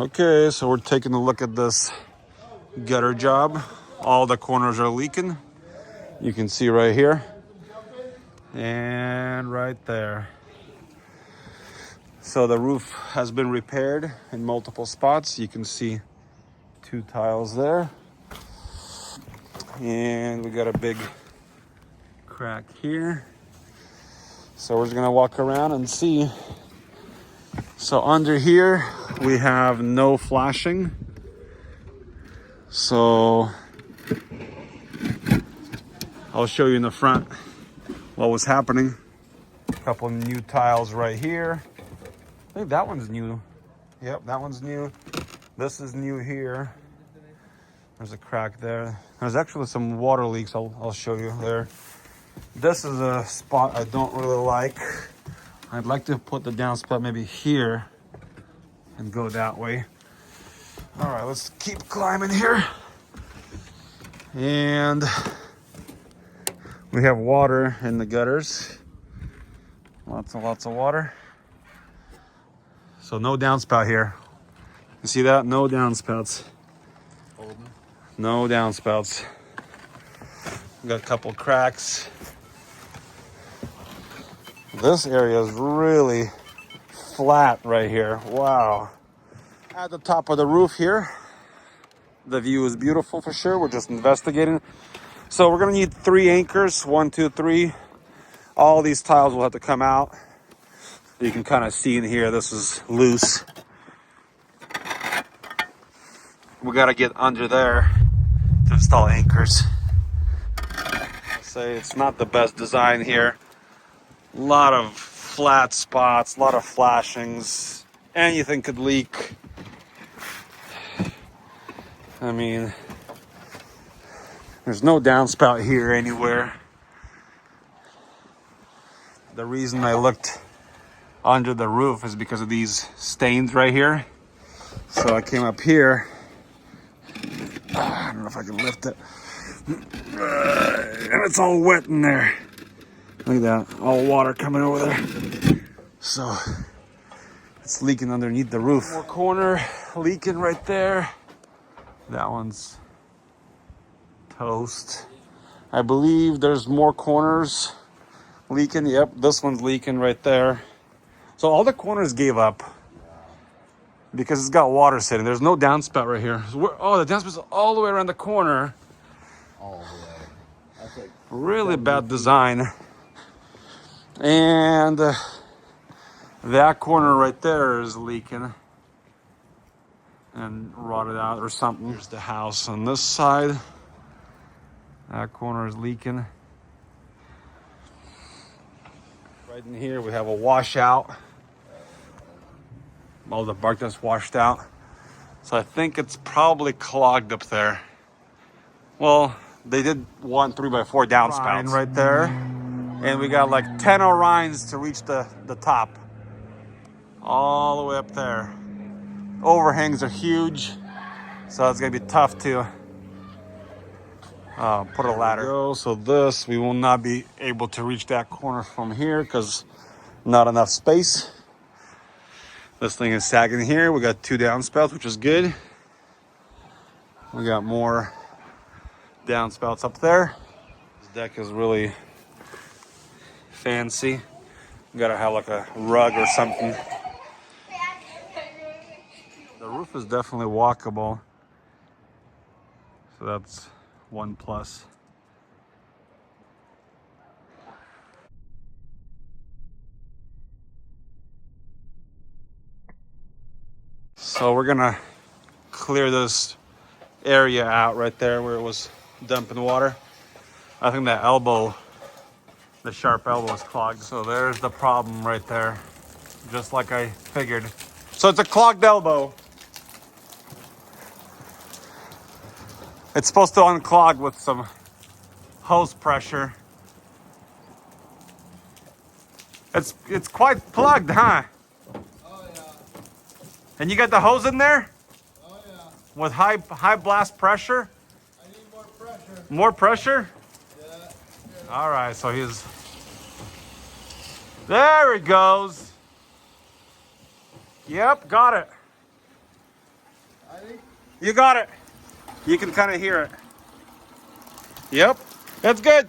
Okay, so we're taking a look at this gutter job. All the corners are leaking. You can see right here and right there. So the roof has been repaired in multiple spots. You can see 2 tiles there. And we got a big crack here. So we're just gonna walk around and see. So under here, we have no flashing. So I'll show you in the front what was happening. A couple new tiles right here. I think that one's new. Yep, that one's new. This is new here. There's a crack there. There's actually some water leaks I'll show you there. This is a spot I don't really like. I'd like to put the downspout maybe here and go that way. All right, let's keep climbing here. And we have water in the gutters. Lots of water. So no downspout here. You see that? No downspouts. No downspouts. Got a couple cracks. This area is really flat right here. Wow. At the top of the roof here, the view is beautiful for sure. We're just investigating. So we're gonna need 3 anchors, 1, 2, 3. All these tiles will have to come out. You can kind of see in here, this is loose. We gotta get under there to install anchors. Say it's not the best design here. A lot of flat spots, a lot of flashings. Anything could leak. I mean, there's no downspout here anywhere. The reason I looked under the roof is because of these stains right here. So I came up here. I don't know if I can lift it. And it's all wet in there. Look at that, all water coming over there. So it's leaking underneath the roof. More corner leaking right there. That one's toast. I believe there's more corners leaking. Yep, this one's leaking right there. So all the corners gave up because it's got water sitting. There's no downspout right here. Oh, the downspouts all the way around the corner. All the way. That's like really bad design. And that corner right there is leaking and rotted out or something. There's the house on this side. That corner is leaking. Right in here we have a washout. All the bark that's washed out. So I think it's probably clogged up there. Well, they did 1 3x4 downspouts right there. And we got like 10 Orions to reach the top. All the way up there. Overhangs are huge. So it's gonna be tough to put a ladder. So this, we will not be able to reach that corner from here because not enough space. This thing is sagging here. We got 2 downspouts, which is good. We got more downspouts up there. This deck is really fancy. We gotta have like a rug or something. The roof is definitely walkable. So that's 1 plus. So we're gonna clear this area out right there where it was dumping water. I think that elbow, the sharp elbow is clogged. So there's the problem right there, just like I figured. So it's a clogged elbow. It's supposed to unclog with some hose pressure. It's quite plugged, huh? oh yeah. And you got the hose in there? Oh yeah. With high blast pressure? I need more pressure. More pressure? Yeah. All right, so there he goes. Yep, got it. You got it. You can kind of hear it. Yep, that's good.